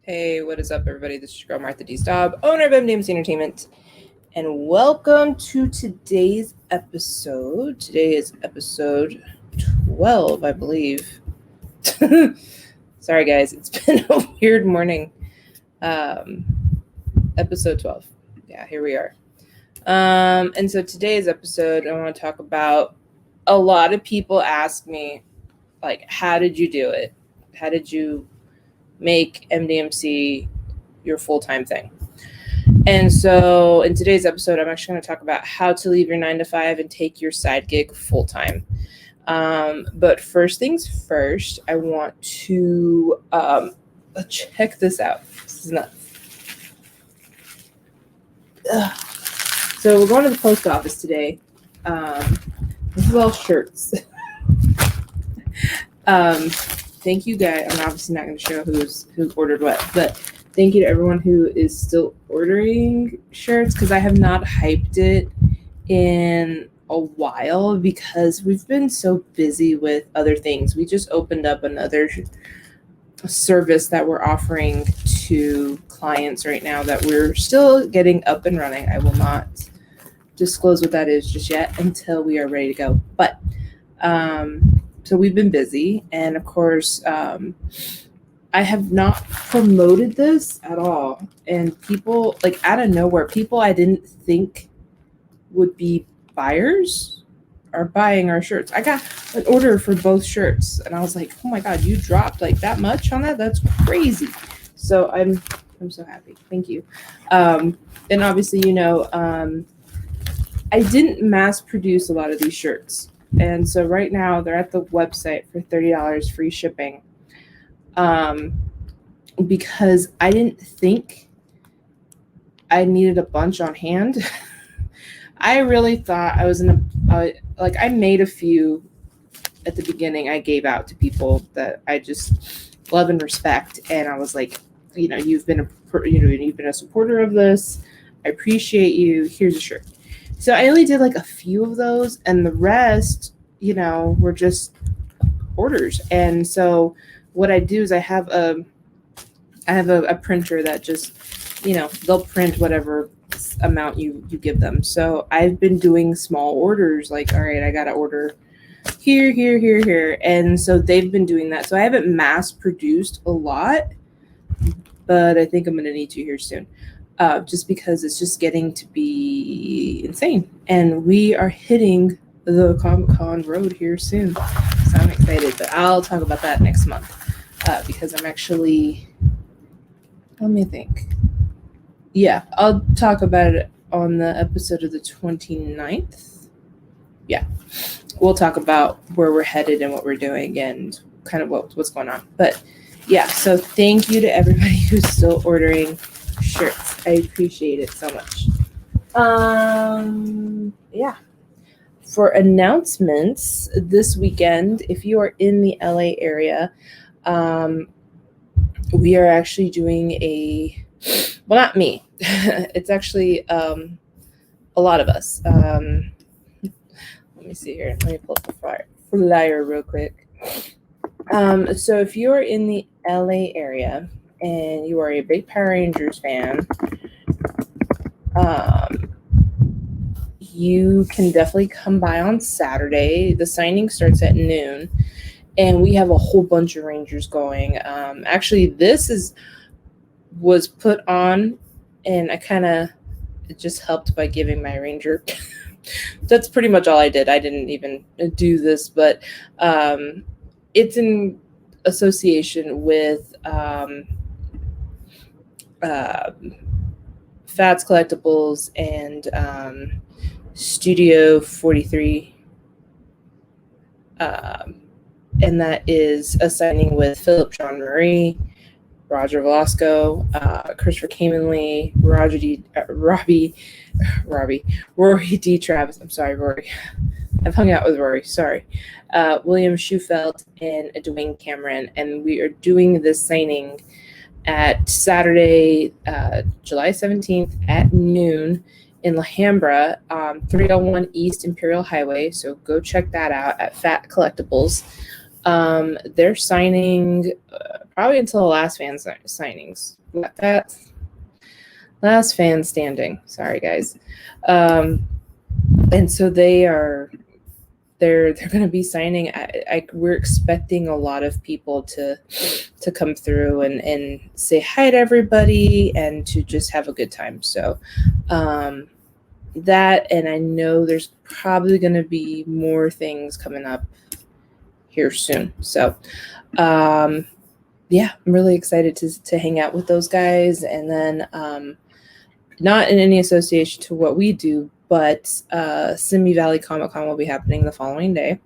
Hey, what is up, everybody? This is your girl, Martha D. Staub, owner of MDMC Entertainment, and welcome to today's episode. Today is episode 12, I believe. Sorry, guys. It's been a weird morning. Episode 12. Yeah, here we are. And so today's episode, I want to talk about, a lot of people ask me, like, how did you do it? How did you make MDMC your full-time thing? And so in today's episode, I'm actually going to talk about how to leave your 9-to-5 and take your side gig full-time. But first things first, I want to check this out. This is nuts. So we're going to the post office today. This is all shirts. Thank you, guys. I'm obviously not going to show who ordered what, but thank you to everyone who is still ordering shirts, because I have not hyped it in a while because we've been so busy with other things. We just opened up another service that we're offering to clients right now that we're still getting up and running. I will not disclose what that is just yet until we are ready to go. But so we've been busy, and of course, I have not promoted this at all. And people, like, out of nowhere, people I didn't think would be buyers are buying our shirts. I got an order for both shirts, and I was like, oh my God, you dropped like that much on that? That's crazy. So I'm so happy. Thank you. And obviously, I didn't mass produce a lot of these shirts. And so right now they're at the website for $30 free shipping. Because I didn't think I needed a bunch on hand. I really thought I was I made a few at the beginning. I gave out to people that I just love and respect. And I was like, you've been a supporter of this. I appreciate you. Here's a shirt. So I only did like a few of those, and the rest, were just orders. And so what I do is I have a printer that just, they'll print whatever amount you give them. So I've been doing small orders, like, all right, I got to order here. And so they've been doing that. So I haven't mass produced a lot, but I think I'm going to need to here soon. Just because it's just getting to be insane. And we are hitting the Comic-Con road here soon. So I'm excited, but I'll talk about that next month because I'm actually, let me think. Yeah, I'll talk about it on the episode of the 29th. Yeah, we'll talk about where we're headed and what we're doing and kind of what's going on. But yeah, so thank you to everybody who's still ordering shirts. I appreciate it so much. Yeah. For announcements this weekend, if you are in the LA area, we are actually doing not me. It's actually a lot of us. Let me see here. Let me pull up the flyer real quick. So if you're in the LA area and you are a big Power Rangers fan, you can definitely come by on Saturday. The signing starts at noon, and we have a whole bunch of Rangers going. Actually, this was put on, and it just helped by giving my Ranger. That's pretty much all I did. I didn't even do this, but it's in association with Fats Collectibles and Studio 43. And that is a signing with Philip Jean Marie, Roger Velasco, Christopher Kamenly, Rory D. Travis. I'm sorry, Rory. I've hung out with Rory. Sorry. William Schufelt and Dwayne Cameron. And we are doing this signing at Saturday, July 17th at noon in La Alhambra, 301 East Imperial Highway. So go check that out at Fat Collectibles. They're signing probably until the last fan signings. That last fan standing. Sorry, guys. And so they're going to be signing. We're expecting a lot of people to come through and say hi to everybody and to just have a good time. So that, and I know there's probably going to be more things coming up here soon. So yeah, I'm really excited to hang out with those guys. And then not in any association to what we do, but Simi Valley Comic-Con will be happening the following day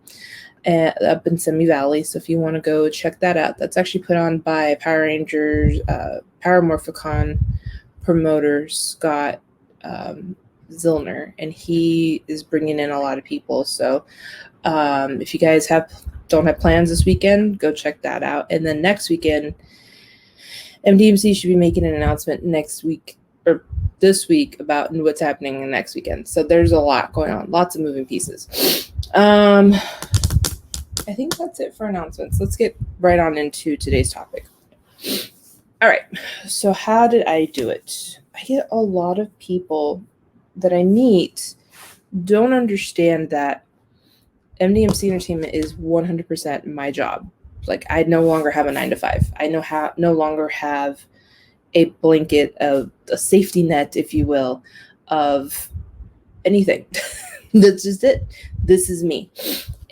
up in Simi Valley. So if you want to go check that out, that's actually put on by Power Rangers, Power Morphicon promoter Scott Zillner, and he is bringing in a lot of people. So if you guys don't have plans this weekend, go check that out. And then next weekend, MDMC should be making an announcement next week or this week about what's happening next weekend. So there's a lot going on, lots of moving pieces. I think that's it for announcements. Let's get right on into today's topic. All right. So how did I do it? I get a lot of people that I meet don't understand that MDMC entertainment is 100% my job. Like, I no longer have a 9-to-5. I no longer have a blanket of a safety net, if you will, of anything. That's just it. This is me.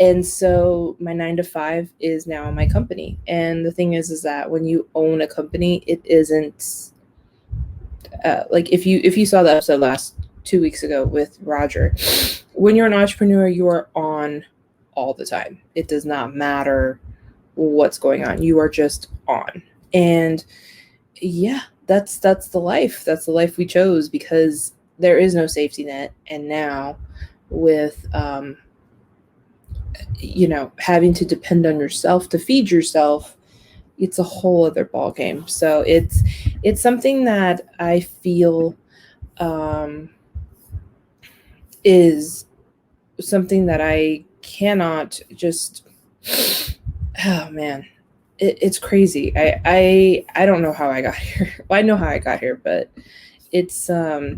And so my 9-to-5 is now my company. And the thing is that when you own a company, it isn't like if you saw the episode last 2 weeks ago with Roger, when you're an entrepreneur, you are on all the time. It does not matter what's going on. You are just on. And yeah, that's the life. That's the life we chose because there is no safety net. And now with, having to depend on yourself to feed yourself, it's a whole other ball game. So it's something that I feel is something that I cannot just, oh man, it's crazy. I don't know how I got here. Well, I know how I got here, but it's a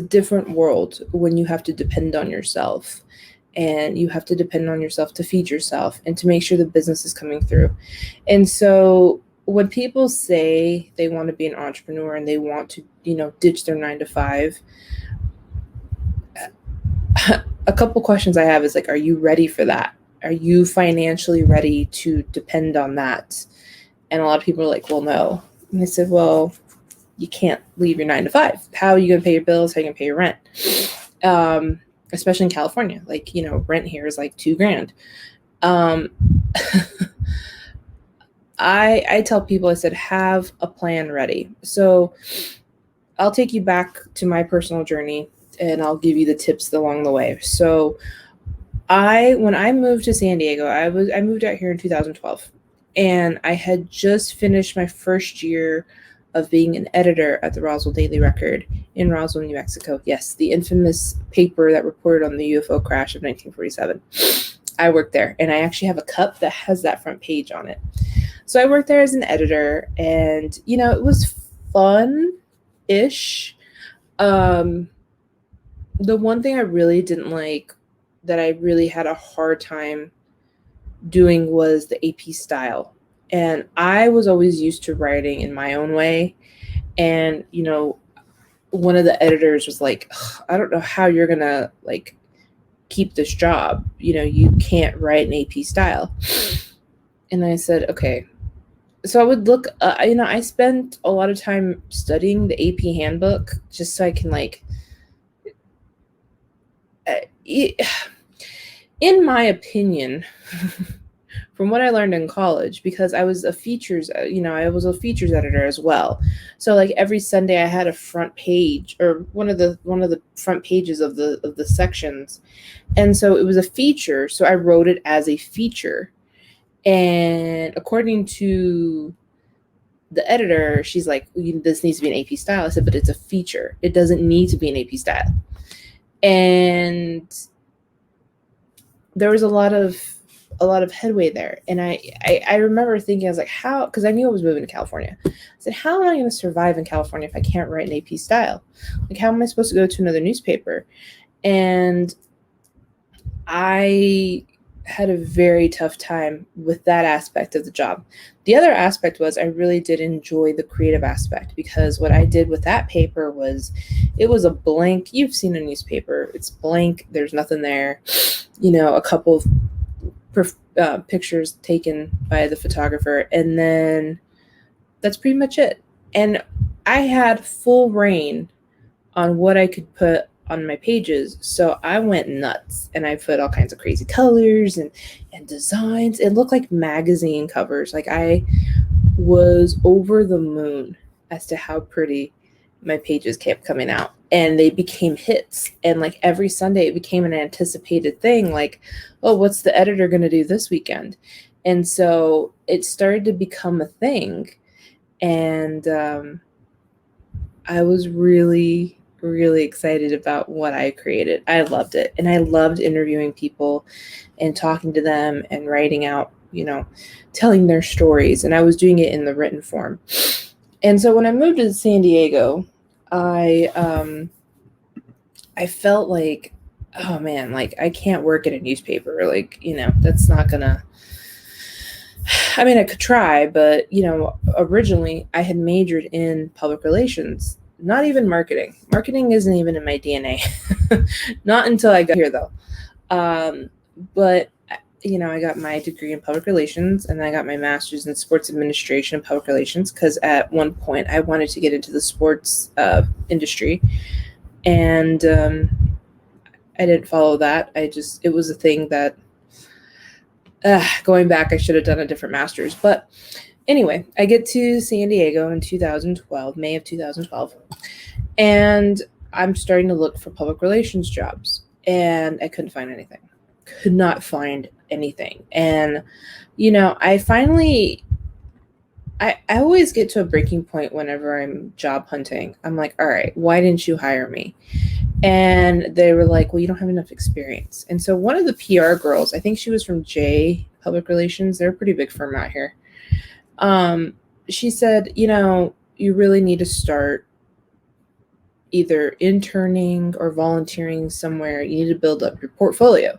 different world when you have to depend on yourself, and you have to depend on yourself to feed yourself and to make sure the business is coming through. And so when people say they want to be an entrepreneur and they want to, ditch their 9-to-5, a couple questions I have is like, are you ready for that? Are you financially ready to depend on that? And a lot of people are like, well, no. And I said, well, you can't leave your 9-to-5. How are you going to pay your bills? How are you going to pay your rent? Especially in California, like, rent here is like $2,000. I tell people, I said, have a plan ready. So I'll take you back to my personal journey and I'll give you the tips along the way. So when I moved to San Diego, I moved out here in 2012, and I had just finished my first year of being an editor at the Roswell Daily Record in Roswell, New Mexico. Yes, the infamous paper that reported on the UFO crash of 1947. I worked there, and I actually have a cup that has that front page on it. So I worked there as an editor, and, it was fun-ish. The one thing I really didn't like, that I really had a hard time doing, was the AP style. And I was always used to writing in my own way. And, one of the editors was like, I don't know how you're going to keep this job. You can't write an AP style. And I said, okay. So I would look, I spent a lot of time studying the AP handbook just so I can in my opinion, from what I learned in college, because I was a features editor as well. So every Sunday I had a front page, or one of the front pages of the sections. And so it was a feature. So I wrote it as a feature. And according to the editor, she's like, this needs to be an AP style. I said, but it's a feature. It doesn't need to be an AP style. And there was a lot of a lot of headway there. And I remember thinking, I was like, how, because I knew I was moving to California. I said, how am I going to survive in California if I can't write an AP style? Like, how am I supposed to go to another newspaper? And I had a very tough time with that aspect of the job. The other aspect was I really did enjoy the creative aspect, because what I did with that paper was, it was a blank. You've seen a newspaper. It's blank. There's nothing there. A couple of pictures taken by the photographer, and then that's pretty much it. And I had full reign on what I could put on my pages. So I went nuts, and I put all kinds of crazy colors and designs. It looked like magazine covers. Like, I was over the moon as to how pretty my pages kept coming out, and they became hits. And like every Sunday it became an anticipated thing. Like, oh, what's the editor going to do this weekend? And so it started to become a thing. And I was really, really excited about what I created. I loved it. And I loved interviewing people and talking to them and writing out, telling their stories. And I was doing it in the written form. And so when I moved to San Diego, I felt like, oh man, like I can't work at a newspaper. Like, that's not gonna, I mean, I could try, but, originally I had majored in public relations, not even marketing. Marketing isn't even in my DNA. Not until I got here, though. But, I got my degree in public relations, and I got my master's in sports administration and public relations, because at one point I wanted to get into the sports industry. And I didn't follow that. It was a thing that, going back, I should have done a different master's. But anyway, I get to San Diego in 2012, May of 2012, and I'm starting to look for public relations jobs, and I couldn't find anything. Could not find anything. And, I always get to a breaking point whenever I'm job hunting. I'm like, all right, why didn't you hire me? And they were like, well, you don't have enough experience. And so one of the PR girls, I think she was from J Public Relations. They're a pretty big firm out here. She said, you really need to start either interning or volunteering somewhere. You need to build up your portfolio.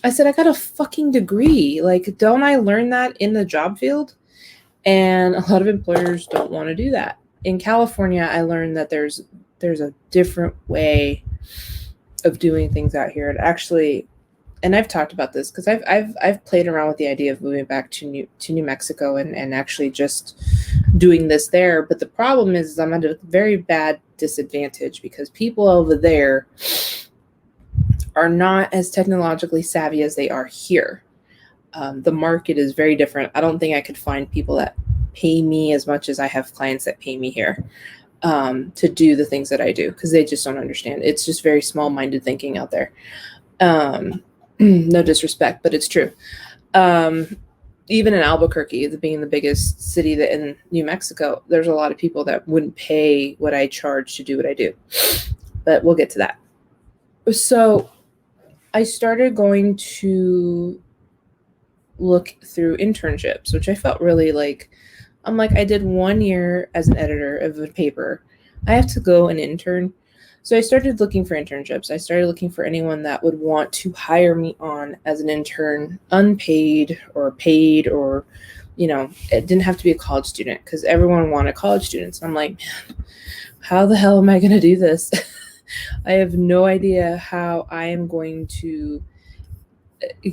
I said, I got a fucking degree. Like, don't I learn that in the job field? And a lot of employers don't want to do that. In California, I learned that there's a different way of doing things out here. And actually, and I've talked about this because I've played around with the idea of moving back to New Mexico and actually just doing this there. But the problem is I'm at a very bad disadvantage because people over there are not as technologically savvy as they are here. The market is very different. I don't think I could find people that pay me as much as I have clients that pay me here to do the things that I do, because they just don't understand. It's just very small-minded thinking out there. No disrespect, but it's true. Even in Albuquerque, being the biggest city in New Mexico, there's a lot of people that wouldn't pay what I charge to do what I do. But we'll get to that. So I started going to look through internships, which I felt really like, I'm like, I did 1 year as an editor of a paper. I have to go and intern. So I started looking for internships. I started looking for anyone that would want to hire me on as an intern, unpaid or paid, or, it didn't have to be a college student because everyone wanted college students. I'm like, man, how the hell am I going to do this? I have no idea how I am going to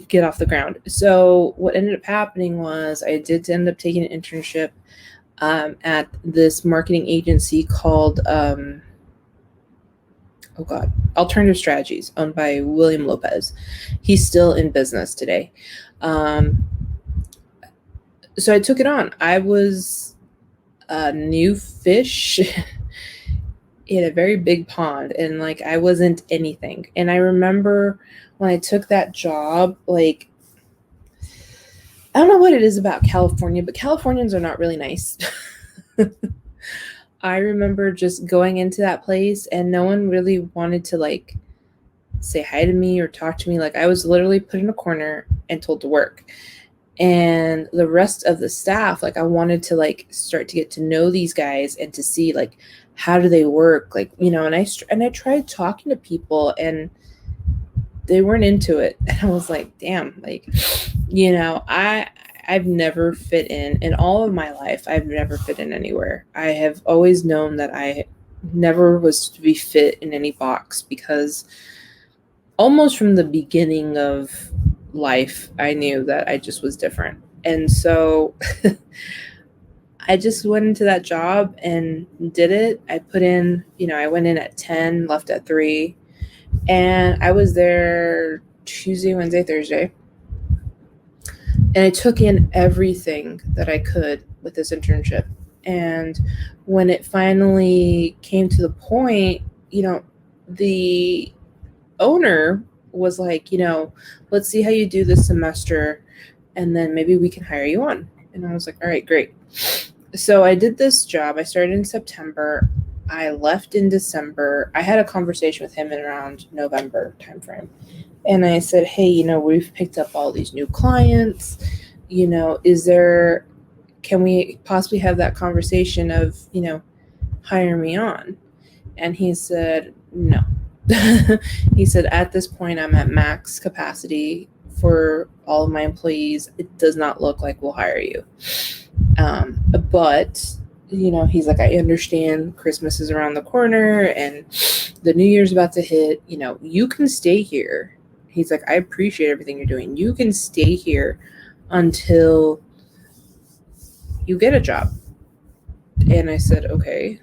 get off the ground. So what ended up happening was I did end up taking an internship at this marketing agency called Alternative Strategies, owned by William Lopez. He's still in business today. So I took it on. I was a new fish in a very big pond, and like I wasn't anything. And I remember when I took that job, like, I don't know what it is about California, but Californians are not really nice. I remember just going into that place and no one really wanted to like say hi to me or talk to me. Like, I was literally put in a corner and told to work. And the rest of the staff, like, I wanted to like start to get to know these guys and to see like how do they work, like, you know. And I tried talking to people and they weren't into it. And I was like, damn, like, you know, I've never fit in all of my life. I've never fit in anywhere. I have always known that I never was to be fit in any box, because almost from the beginning of life, I knew that I just was different. And so I just went into that job and did it. I put in, you know, I went in at 10, left at 3, and I was there Tuesday, Wednesday, Thursday. And I took in everything that I could with this internship. And when it finally came to the point, you know, the owner was like, you know, let's see how you do this semester, and then maybe we can hire you on. And I was like, all right, great. So I did this job. I started in September. I left in December. I had a conversation with him in around November timeframe. And I said, hey, you know, we've picked up all these new clients. You know, can we possibly have that conversation of, you know, hire me on? And he said, no. He said, at this point, I'm at max capacity for all of my employees. It does not look like we'll hire you. But, you know, he's like, I understand Christmas is around the corner and the New Year's about to hit. You know, you can stay here. He's like, I appreciate everything you're doing. You can stay here until you get a job. And I said, okay.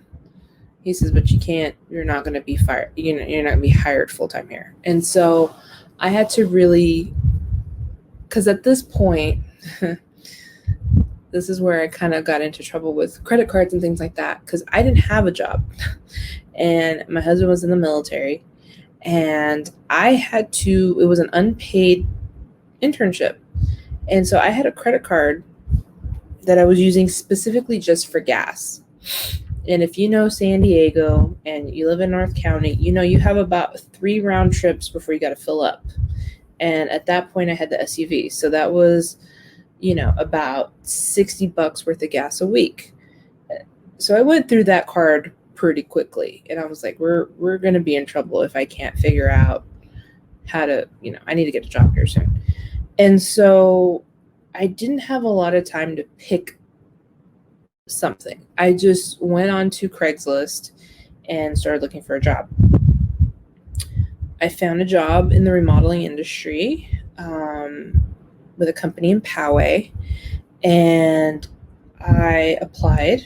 He says, but you're not going to be fired. You know, you're not going to be hired full-time here. And so I had to really, because at this point, this is where I kind of got into trouble with credit cards and things like that, because I didn't have a job. And my husband was in the military, and it was an unpaid internship. And so I had a credit card that I was using specifically just for gas. And if you know San Diego and you live in North County, you know you have about 3 round trips before you got to fill up. And at that point, I had the SUV. So that was, you know, about $60 worth of gas a week. So I went through that card pretty quickly. And I was like, we're going to be in trouble if I can't figure out how to, you know, I need to get a job here soon. And so I didn't have a lot of time to pick something. I just went on to Craigslist and started looking for a job. I found a job in the remodeling industry with a company in Poway, and I applied,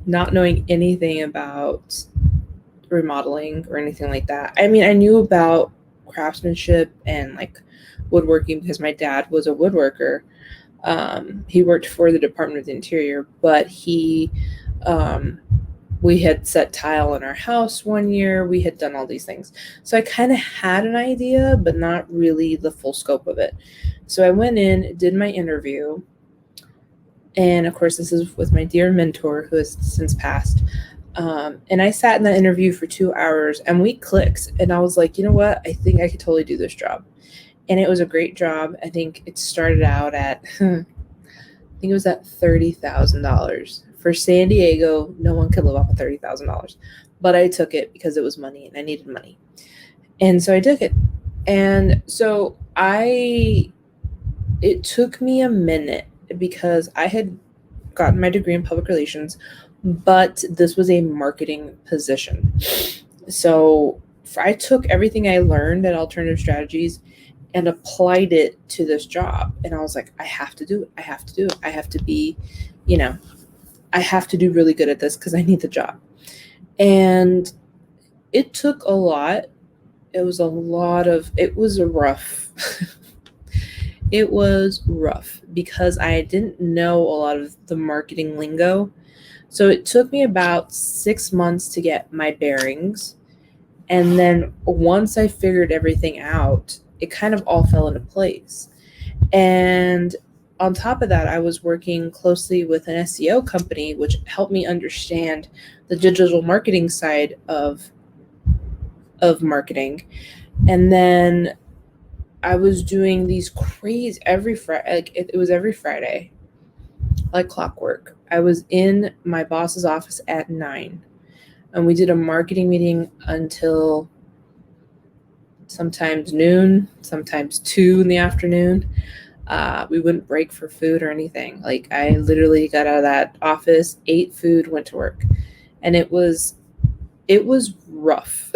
not knowing anything about remodeling or anything like that. I mean, I knew about craftsmanship and like woodworking because my dad was a woodworker. He worked for the Department of the Interior, but we had set tile in our house one year. We had done all these things. So I kind of had an idea, but not really the full scope of it. So I went in, did my interview. And of course, this is with my dear mentor who has since passed. And I sat in that interview for 2 hours and we clicked. And I was like, you know what? I think I could totally do this job. And it was a great job. I think it started out at, I think it was at $30,000. For San Diego, no one could live off of $30,000. But I took it because it was money and I needed money. And so I took it. And so it took me a minute because I had gotten my degree in public relations, but this was a marketing position. So I took everything I learned at Alternative Strategies and applied it to this job. And I was like, I have to do it. I have to do it. I have to be, you know, I have to do really good at this because I need the job. And it took a lot. It was rough. It was rough because I didn't know a lot of the marketing lingo. So it took me about 6 months to get my bearings. And then once I figured everything out, it kind of all fell into place. And on top of that, I was working closely with an SEO company, which helped me understand the digital marketing side of of marketing. And then I was doing these crazy every Friday, like it was every Friday, like clockwork. I was in my boss's office at 9, and we did a marketing meeting until sometimes noon, sometimes 2 in the afternoon. We wouldn't break for food or anything. Like, I literally got out of that office, ate food, went to work. And it was rough.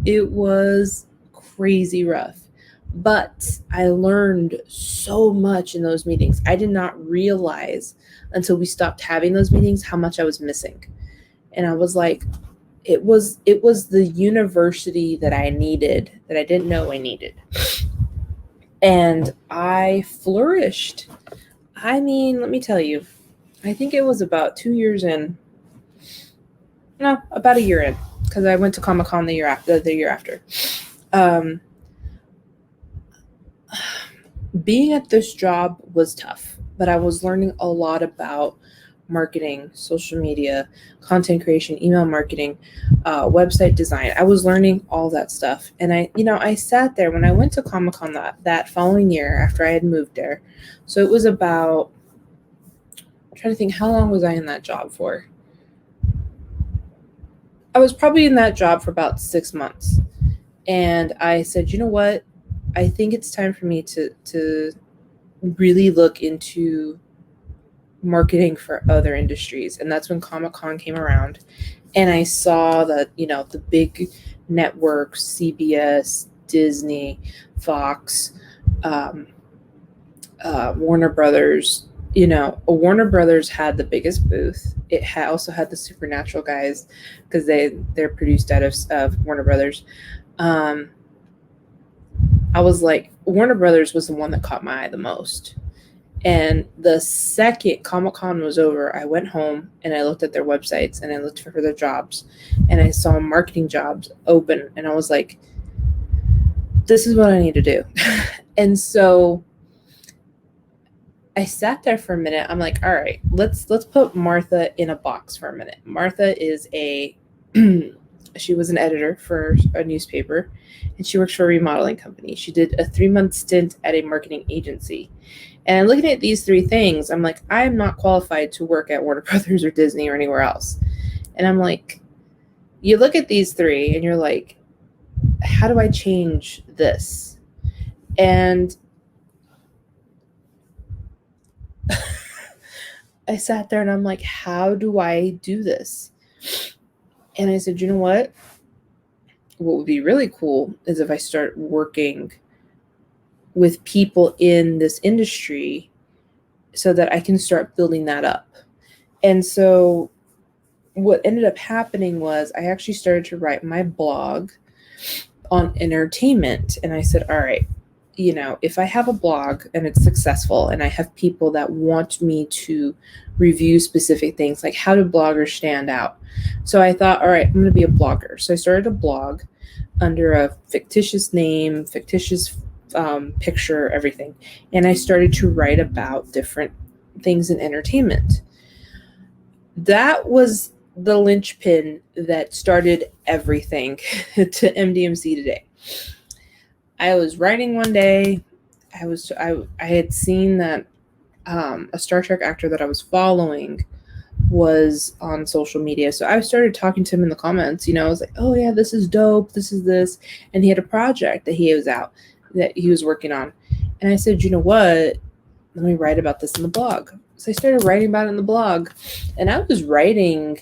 It was crazy rough. But I learned so much in those meetings. I did not realize until we stopped having those meetings how much I was missing. And I was like, it was the university that I needed, that I didn't know I needed. And I flourished. I mean, let me tell you, I think it was about 2 years in. No, about a year in, because I went to Comic-Con the year after. Being at this job was tough, but I was learning a lot about marketing, social media, content creation, email marketing, website design. I was learning all that stuff. And I sat there when I went to Comic-Con that following year after I had moved there. So it was about, I'm trying to think, how long was I in that job for? I was probably in that job for about 6 months. And I said, you know what? I think it's time for me to really look into marketing for other industries. And that's when Comic-Con came around. And I saw that, the big networks, CBS, Disney, Fox, Warner Brothers. Warner Brothers had the biggest booth. It also had the Supernatural guys, because they're produced out of Warner Brothers. I was like, Warner Brothers was the one that caught my eye the most. And the second Comic-Con was over, I went home and I looked at their websites and I looked for their jobs, and I saw marketing jobs open, and I was like, this is what I need to do. And so I sat there for a minute. I'm like, all right, let's put Martha in a box for a minute. Martha is she was an editor for a newspaper, and she works for a remodeling company. She did a 3-month stint at a marketing agency. And looking at these 3 things, I'm like, I am not qualified to work at Warner Brothers or Disney or anywhere else. And I'm like, you look at these 3 and you're like, how do I change this? And I sat there and I'm like, how do I do this? And I said, you know what? What would be really cool is if I start working with people in this industry so that I can start building that up. And so what ended up happening was I actually started to write my blog on entertainment. And I said, all right, if I have a blog and it's successful and I have people that want me to review specific things, like how do bloggers stand out? So I thought, all right, I'm going to be a blogger. So I started a blog under a fictitious name, fictitious picture, everything. And I started to write about different things in entertainment. That was the linchpin that started everything to MDMC today. I was writing one day. I had seen that a Star Trek actor that I was following was on social media. So I started talking to him in the comments. I was like, oh yeah, this is dope. This is this. And he had a project that he was working on. And I said, you know what? Let me write about this in the blog. So I started writing about it in the blog. And I was writing,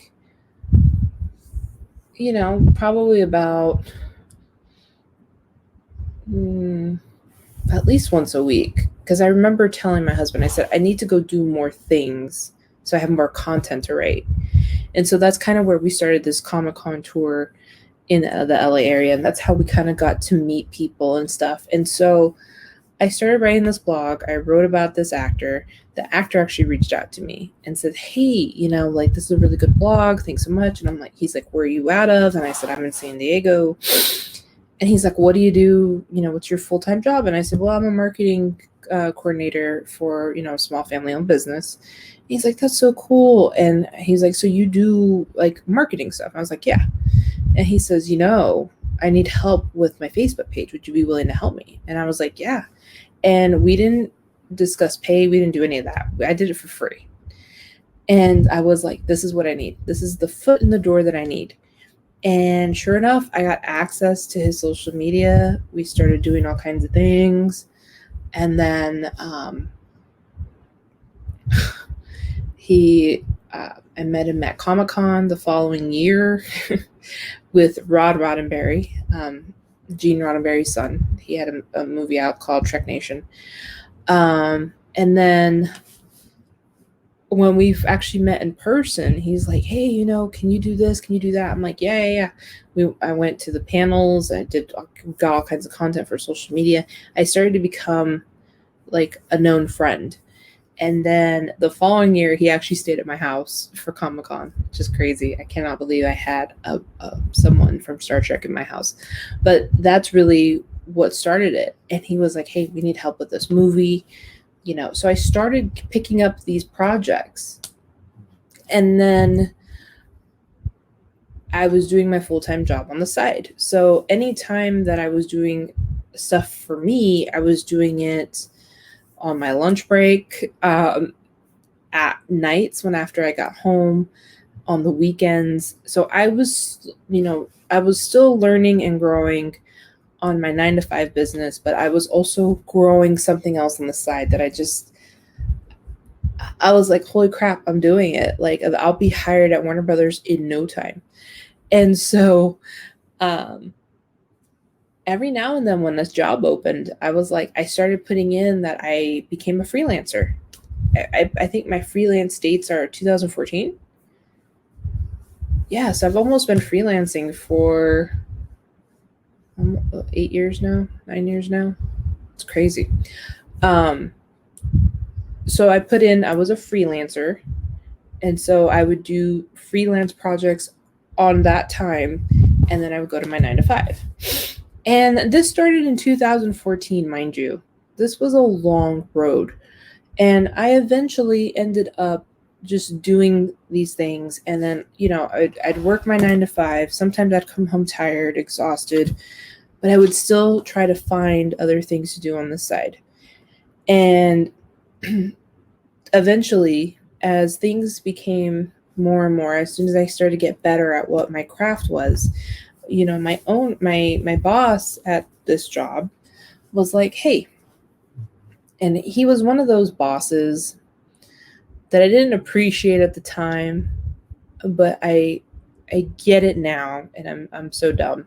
probably about at least once a week. Because I remember telling my husband, I said, I need to go do more things so I have more content to write. And so that's kind of where we started this Comic-Con tour in the LA area. And that's how we kind of got to meet people and stuff. And so I started writing this blog. I wrote about this actor. The actor actually reached out to me and said, hey, this is a really good blog. Thanks so much. And I'm like, he's like, where are you out of? And I said, I'm in San Diego. And he's like, what do you do? What's your full-time job? And I said, well, I'm a marketing coordinator for, a small family-owned business. And he's like, that's so cool. And he's like, so you do like marketing stuff? I was like, yeah. And he says, I need help with my Facebook page. Would you be willing to help me? And I was like, yeah. And we didn't discuss pay. We didn't do any of that. I did it for free. And I was like, this is what I need. This is the foot in the door that I need. And sure enough, I got access to his social media. We started doing all kinds of things. And then I met him at Comic-Con the following year with Rod Roddenberry, Gene Roddenberry's son. He had a movie out called Trek Nation. And then when we've actually met in person, he's like, hey, can you do this? Can you do that? I'm like, yeah. I went to the panels. Got all kinds of content for social media. I started to become like a known friend. And then the following year, he actually stayed at my house for Comic-Con, which is crazy. I cannot believe I had someone from Star Trek in my house. But that's really what started it. And he was like, hey, we need help with this movie. So I started picking up these projects. And then I was doing my full-time job on the side. So anytime that I was doing stuff for me, I was doing it on my lunch break, at nights after I got home, on the weekends. So I was still learning and growing on my 9-to-5 business, but I was also growing something else on the side that I was like, holy crap, I'm doing it. Like, I'll be hired at Warner Brothers in no time. And so, every now and then when this job opened, I was like, I started putting in that I became a freelancer. I think my freelance dates are 2014. Yeah, so I've almost been freelancing for 8 years now, 9 years now. It's crazy. So I put in, I was a freelancer. And so I would do freelance projects on that time. And then I would go to my 9-to-5. And this started in 2014, mind you. This was a long road. And I eventually ended up just doing these things. And then, I'd work my 9-to-5. Sometimes I'd come home tired, exhausted, but I would still try to find other things to do on the side. And eventually, as things became more and more, as soon as I started to get better at what my craft was, my boss at this job was like, hey, and he was one of those bosses that I didn't appreciate at the time, but I get it now, and I'm so dumb.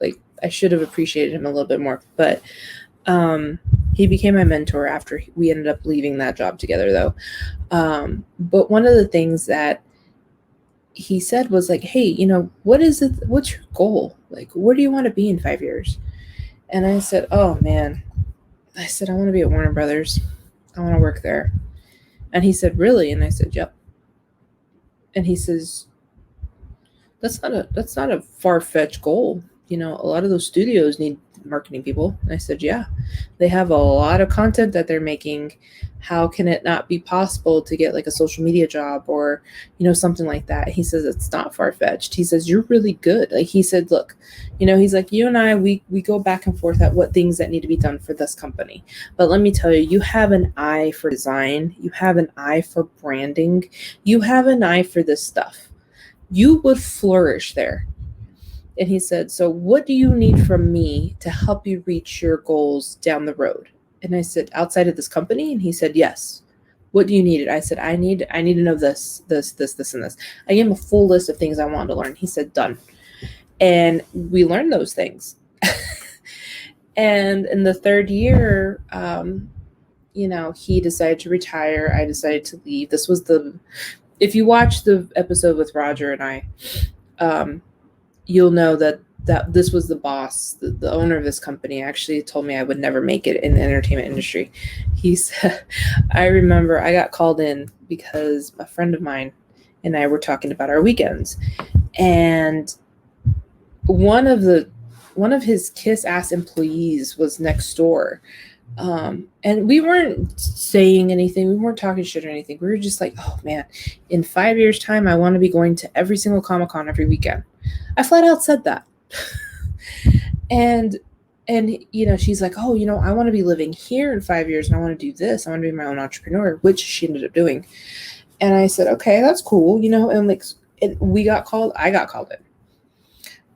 Like, I should have appreciated him a little bit more, but he became my mentor after we ended up leaving that job together, though. But one of the things that he said was like, hey, what's your goal? Like, where do you want to be in 5 years? And I said, oh man, I want to be at Warner Brothers. I want to work there. And he said, really? And I said, yep. And he says, that's not a far-fetched goal. A lot of those studios need marketing people. And I said, yeah, they have a lot of content that they're making. How can it not be possible to get like a social media job or, something like that? He says, it's not far-fetched. He says, you're really good. Like, he said, look, he's like, you and I, we go back and forth at what things that need to be done for this company. But let me tell you, you have an eye for design. You have an eye for branding. You have an eye for this stuff. You would flourish there. And he said, so what do you need from me to help you reach your goals down the road? And I said, outside of this company? And he said, yes. What do you need? I said, I need to know this, and this. I gave him a full list of things I wanted to learn. He said, done. And we learned those things. And in the third year, he decided to retire. I decided to leave. This was if you watch the episode with Roger and I, you'll know that this was the boss, the owner of this company actually told me I would never make it in the entertainment industry. He said, I remember I got called in because a friend of mine and I were talking about our weekends, and one of his kiss-ass employees was next door. And we weren't saying anything. We weren't talking shit or anything. We were just like, oh man, in 5 years time, I want to be going to every single Comic-Con every weekend. I flat out said that. and she's like, oh, I want to be living here in 5 years and I want to do this. I want to be my own entrepreneur, which she ended up doing. And I said, okay, that's cool. And like, I got called in.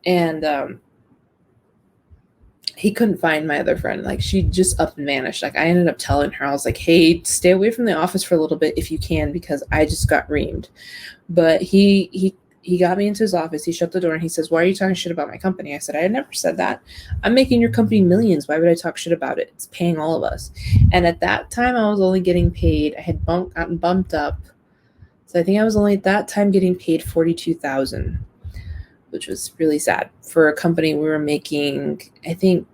And he couldn't find my other friend. Like, she just up and vanished. Like, I ended up telling her, I was like, hey, stay away from the office for a little bit if you can, because I just got reamed. But he got me into his office. He shut the door and he says, why are you talking shit about my company? I said, I never said that. I'm making your company millions. Why would I talk shit about it? It's paying all of us. And at that time, I was only getting paid. I had gotten bumped up. So I think I was only at that time getting paid $42,000, which was really sad for a company we were making. I think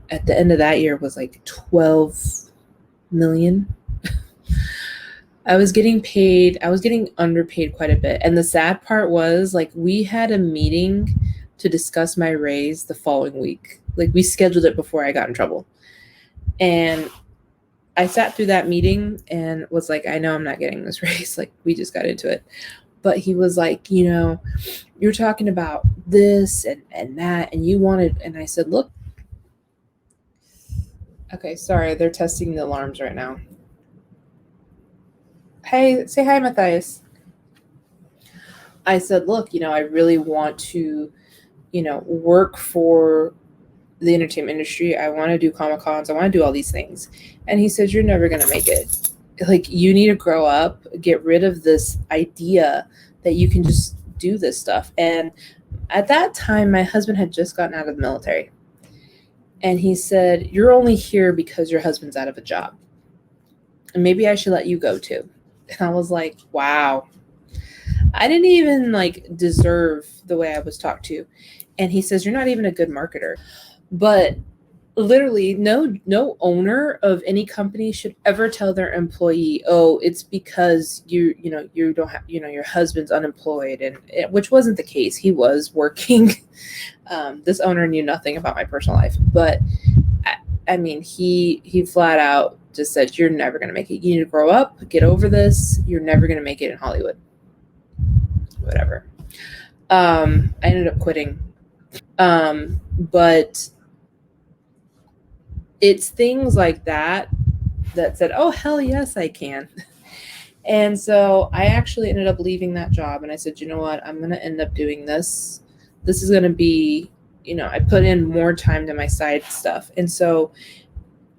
at the end of that year was like 12 million. I was getting underpaid quite a bit. And the sad part was, like, we had a meeting to discuss my raise the following week. Like, we scheduled it before I got in trouble. And I sat through that meeting and was like, I know I'm not getting this raise. Like, we just got into it. But he was like, you're talking about this and that, and you wanted, and I said, look. Okay, sorry, they're testing the alarms right now. Hey, say hi, Matthias. I said, look, I really want to, work for the entertainment industry. I want to do Comic-Cons. I want to do all these things. And he said, you're never going to make it. Like, you need to grow up, get rid of this idea that you can just do this stuff. And at that time, my husband had just gotten out of the military. And he said, you're only here because your husband's out of a job. And maybe I should let you go too. And I was like, wow. I didn't even deserve the way I was talked to. And he says, you're not even a good marketer. But literally no owner of any company should ever tell their employee, oh, it's because you don't have, your husband's unemployed, and which wasn't the case. He was working. This owner knew nothing about my personal life, but I mean, he flat out just said, you're never going to make it. You need to grow up, get over this. You're never going to make it in Hollywood. Whatever. I ended up quitting. But it's things like that said, oh, hell yes, I can. And so I actually ended up leaving that job, and I said, you know what, I'm going to end up doing this. This is going to be, I put in more time to my side stuff. And so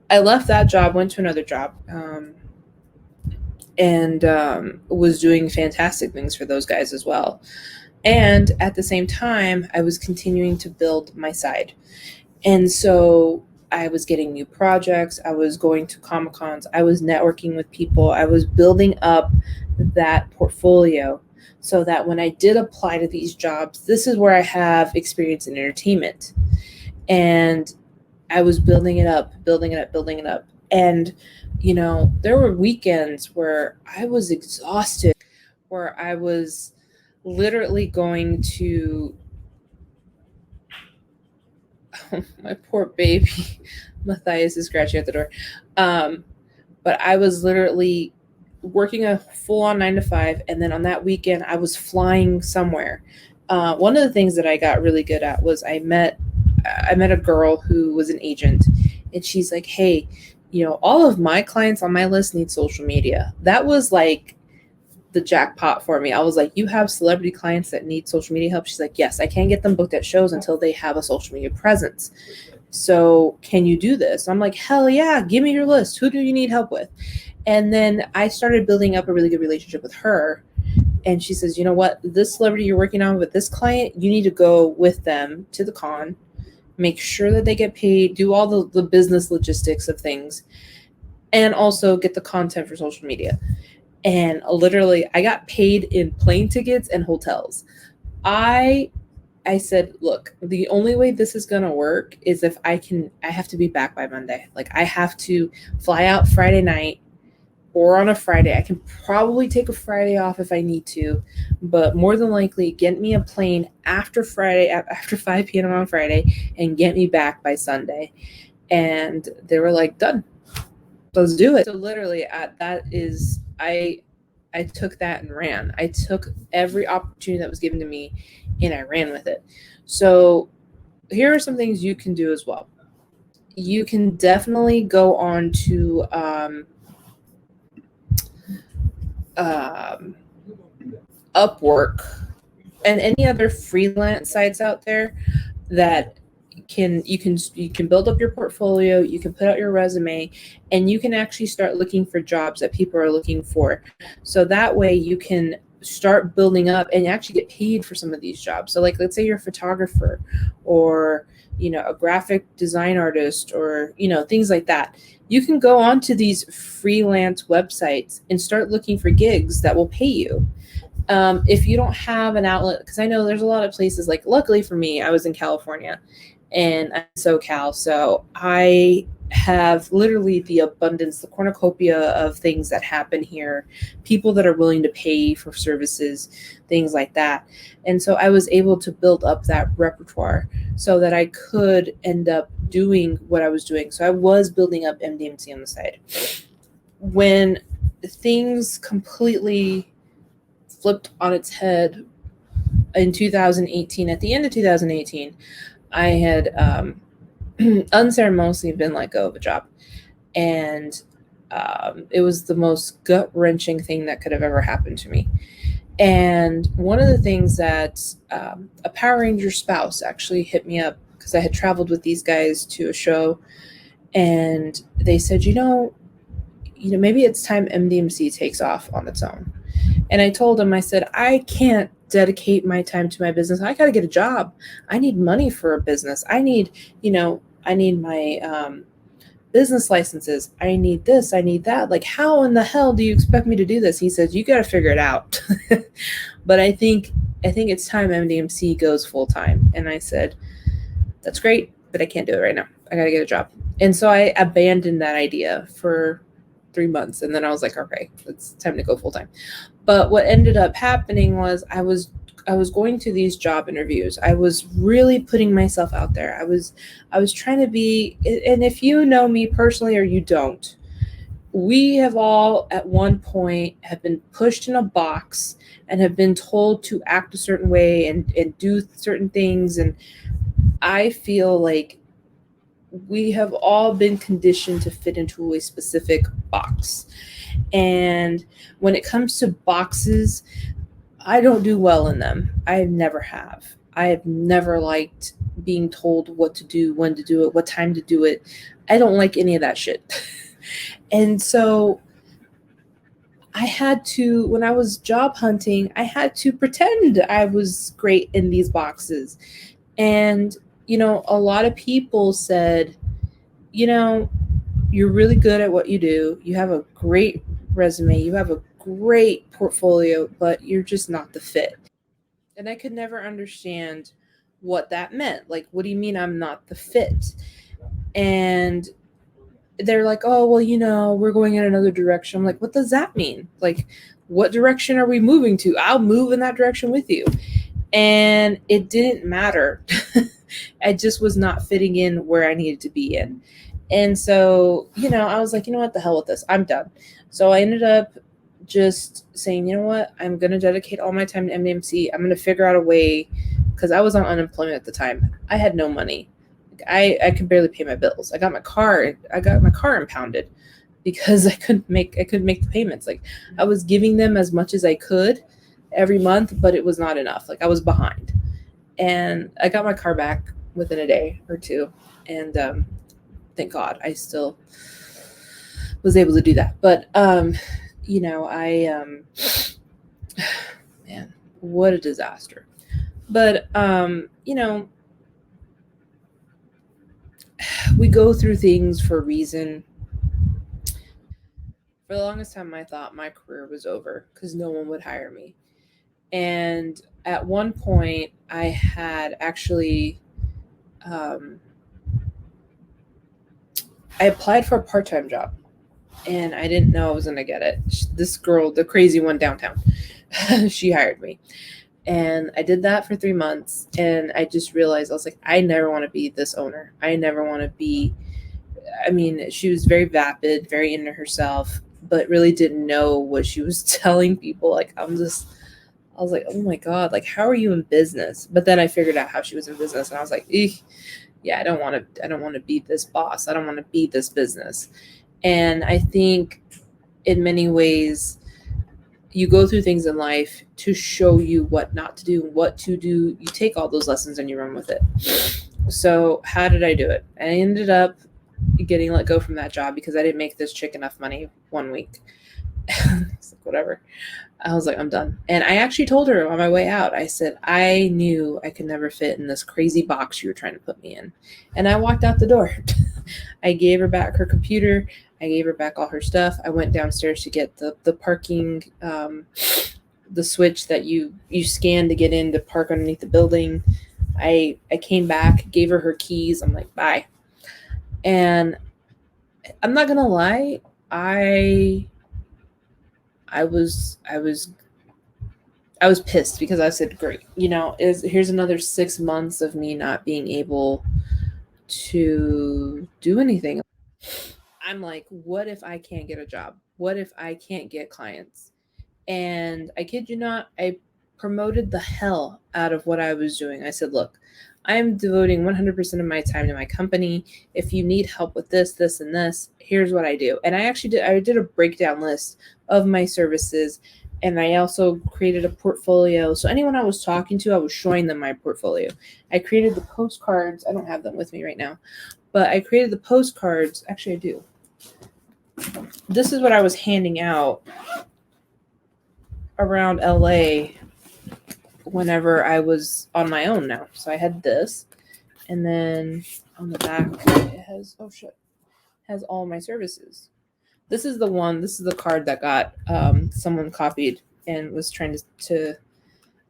I left that job, went to another job, and was doing fantastic things for those guys as well. And at the same time, I was continuing to build my side. And so I was getting new projects. I was going to Comic-Cons. I was networking with people. I was building up that portfolio so that when I did apply to these jobs, this is where I have experience in entertainment. And I was building it up. And, there were weekends where I was exhausted, where I was literally going to, oh, my poor baby, Matthias is scratching at the door. But I was literally working a full-on 9 to 5, and then on that weekend I was flying somewhere. One of the things that I got really good at was I met a girl who was an agent, and she's like, hey, all of my clients on my list need social media. That was like the jackpot for me. I was like, you have celebrity clients that need social media help? She's like, yes, I can't get them booked at shows until they have a social media presence. So can you do this? I'm like, hell yeah, give me your list. Who do you need help with? And then I started building up a really good relationship with her. And she says, you know what, this celebrity you're working on with this client, you need to go with them to the con, make sure that they get paid, do all the business logistics of things, and also get the content for social media. And literally, I got paid in plane tickets and hotels. I said, look, the only way this is going to work is if I have to be back by Monday. Like, I have to fly out Friday night or on a Friday. I can probably take a Friday off if I need to, but more than likely get me a plane after 5 p.m. on Friday and get me back by Sunday. And they were like, done. Let's do it. So literally I took that and ran. I took every opportunity that was given to me, and I ran with it. So here are some things you can do as well. You can definitely go on to Upwork and any other freelance sites out there that you can build up your portfolio, you can put out your resume, and you can actually start looking for jobs that people are looking for. So that way you can start building up and actually get paid for some of these jobs. So like, let's say you're a photographer or, a graphic design artist or, things like that. You can go onto these freelance websites and start looking for gigs that will pay you. If you don't have an outlet, because I know there's a lot of places, like luckily for me, I was in California and I'm SoCal, so I have literally the abundance, the cornucopia of things that happen here, people that are willing to pay for services, things like that. And so I was able to build up that repertoire so that I could end up doing what I was doing. So I was building up MDMC on the side. When things completely flipped on its head in 2018, at the end of 2018, I had unceremoniously been let go of a job. And it was the most gut-wrenching thing that could have ever happened to me. And one of the things that a Power Ranger spouse actually hit me up, because I had traveled with these guys to a show, and they said, maybe it's time MDMC takes off on its own. And I told him, I said, I can't dedicate my time to my business. I got to get a job. I need money for a business. I need my business licenses. I need this. I need that. Like, how in the hell do you expect me to do this? He says, you got to figure it out. But I think it's time MDMC goes full time. And I said, that's great, but I can't do it right now. I got to get a job. And so I abandoned that idea for 3 months. And then I was like, okay, it's time to go full time. But what ended up happening was I was going to these job interviews. I was really putting myself out there. I was trying to be, and if you know me personally or you don't, we have all at one point have been pushed in a box and have been told to act a certain way and do certain things. And I feel like we have all been conditioned to fit into a specific box. And when it comes to boxes, I don't do well in them. I never have. I have never liked being told what to do, when to do it, what time to do it. I don't like any of that shit. And so I had to, when I was job hunting, I had to pretend I was great in these boxes. And, a lot of people said, you're really good at what you do. You have a great resume. You have a great portfolio, but you're just not the fit. And I could never understand what that meant. Like, what do you mean I'm not the fit? And they're like, oh, well, we're going in another direction. I'm like, what does that mean? Like, what direction are we moving to? I'll move in that direction with you. And it didn't matter. I just was not fitting in where I needed to be in. And so, I was like, what the hell with this? I'm done. So I ended up just saying, what? I'm going to dedicate all my time to MDMC. I'm going to figure out a way, because I was on unemployment at the time. I had no money. I could barely pay my bills. I got my car impounded because I couldn't make the payments. Like, I was giving them as much as I could every month, but it was not enough. Like, I was behind. And I got my car back within a day or two. And thank God I still was able to do that. But, man, what a disaster. But, we go through things for a reason. For the longest time, I thought my career was over because no one would hire me. And at one point, I had actually, I applied for a part-time job, and I didn't know I was going to get it. This girl, the crazy one downtown, she hired me. And I did that for 3 months, and I just realized, I was like, I never want to be this owner. I never want to be, she was very vapid, very into herself, but really didn't know what she was telling people. Like, I'm just I was like, oh my God, like, how are you in business? But then I figured out how she was in business, and I was like, yeah, I don't want to be this boss. I don't want to be this business. And I think in many ways, you go through things in life to show you what not to do, what to do. You take all those lessons and you run with it. So how did I do it? I ended up getting let go from that job because I didn't make this chick enough money 1 week. It's like, whatever. I was like, I'm done. And I actually told her on my way out, I said, I knew I could never fit in this crazy box you were trying to put me in. And I walked out the door. I gave her back her computer. I gave her back all her stuff. I went downstairs to get the parking, the switch that you scan to get in to park underneath the building. I came back, gave her keys. I'm like, bye. And I'm not going to lie. I was pissed because I said, great, here's another 6 months of me not being able to do anything. I'm like, what if I can't get a job? What if I can't get clients? And I kid you not, I promoted the hell out of what I was doing. I said, look, I'm devoting 100% of my time to my company. If you need help with this, this, and this, here's what I do. And I did a breakdown list of my services. And I also created a portfolio. So anyone I was talking to, I was showing them my portfolio. I created the postcards. I don't have them with me right now, but I created the postcards. Actually, I do. This is what I was handing out around LA whenever I was on my own now. So I had this, and then on the back it has all my services. This is the card that got someone copied and was trying to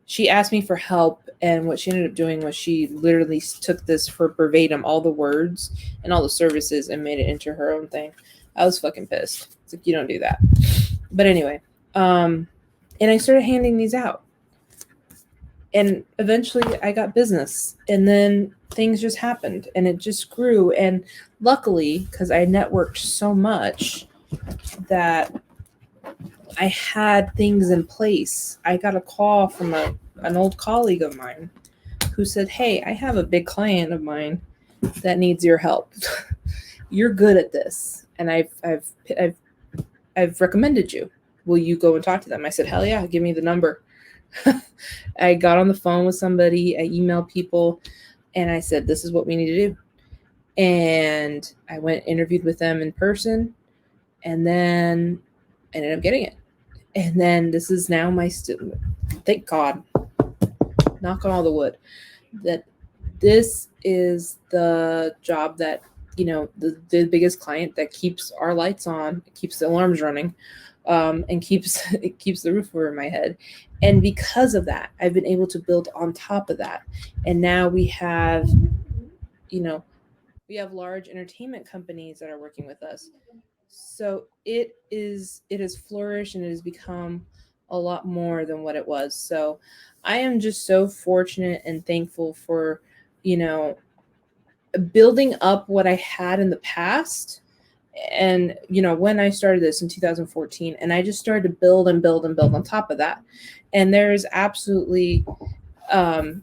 she asked me for help, and what she ended up doing was she literally took this for verbatim, all the words and all the services, and made it into her own thing. I was fucking pissed. It's like, you don't do that. But anyway, and I started handing these out. And eventually I got business, and then things just happened and it just grew. And luckily, because I networked so much, that I had things in place. I got a call from an old colleague of mine who said, hey, I have a big client of mine that needs your help. You're good at this, and I've recommended you. Will you go and talk to them? I said, hell yeah, give me the number. I got on the phone with somebody, I emailed people, and I said, this is what we need to do. And I went interviewed with them in person, and then ended up getting it. And then this is now my student. Thank God, knock on all the wood, that this is the job that, the biggest client that keeps our lights on, keeps the alarms running, and keeps the roof over my head. And because of that, I've been able to build on top of that. And now we have large entertainment companies that are working with us. So it has flourished, and it has become a lot more than what it was. So I am just so fortunate and thankful for, building up what I had in the past. And, when I started this in 2014, and I just started to build and build and build on top of that. And there's absolutely, I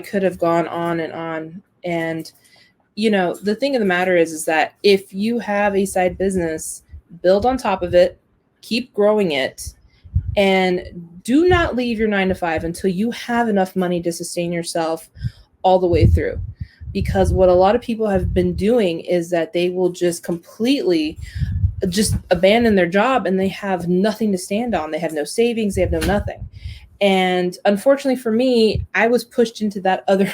could have gone on and on. And, the thing of the matter is that if you have a side business, build on top of it, keep growing it, and do not leave your 9-to-5 until you have enough money to sustain yourself all the way through. Because what a lot of people have been doing is that they will just completely just abandon their job, and they have nothing to stand on. They have no savings, they have no nothing. And unfortunately for me, I was pushed into that other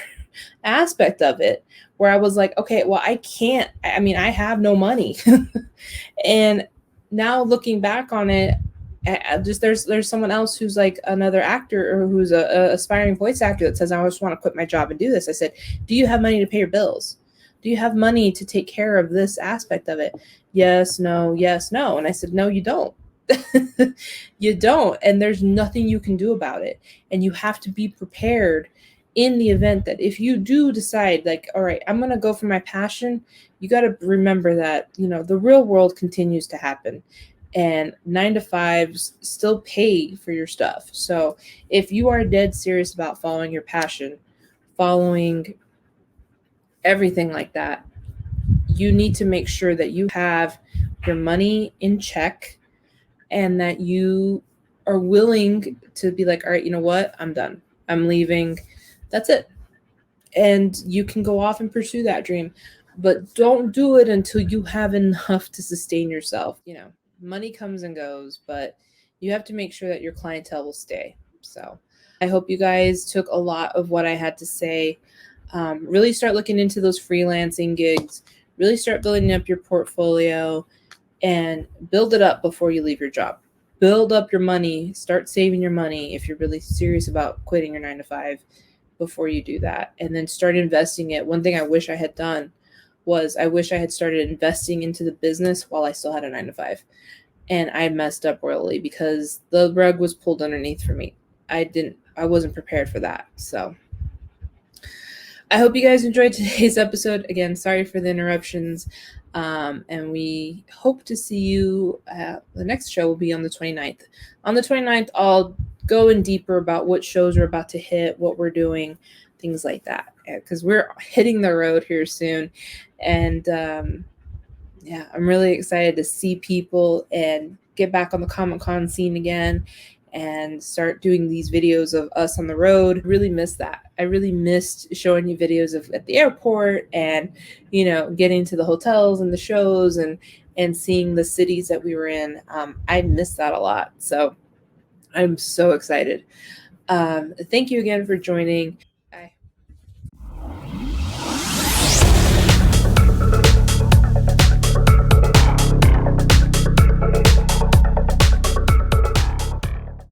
aspect of it, where I was like, okay, well, I have no money. And now looking back on it, there's someone else who's like another actor, or who's a aspiring voice actor, that says, I just want to quit my job and do this. I said, do you have money to pay your bills? Do you have money to take care of this aspect of it? Yes, no, yes, no. And I said, no, you don't. You don't. And there's nothing you can do about it. And you have to be prepared in the event that if you do decide, like, all right, I'm going to go for my passion, you got to remember that, the real world continues to happen. and 9 to 5s still pay for your stuff. So if you are dead serious about following your passion, following everything like that, you need to make sure that you have your money in check and that you are willing to be like, all right, you know what? I'm done. I'm leaving. That's it. And you can go off and pursue that dream, but don't do it until you have enough to sustain yourself. Money comes and goes, but you have to make sure that your clientele will stay. So I hope you guys took a lot of what I had to say. Really start looking into those freelancing gigs, really start building up your portfolio, and build it up before you leave your job. Build up your money, start saving your money if you're really serious about quitting your 9 to 5 before you do that, and then start investing it. One thing I wish I had done was I wish I had started investing into the business while I still had a 9 to 5. And I messed up royally because the rug was pulled underneath for me. I wasn't prepared for that. So I hope you guys enjoyed today's episode. Again, sorry for the interruptions. And we hope to see you. The next show will be on the 29th. On the 29th, I'll go in deeper about what shows we're about to hit, what we're doing, things like that. Because we're hitting the road here soon. And yeah, I'm really excited to see people and get back on the Comic-Con scene again and start doing these videos of us on the road. Really missed that. I really missed showing you videos of at the airport and, getting to the hotels and the shows and seeing the cities that we were in. I missed that a lot. So I'm so excited. Thank you again for joining.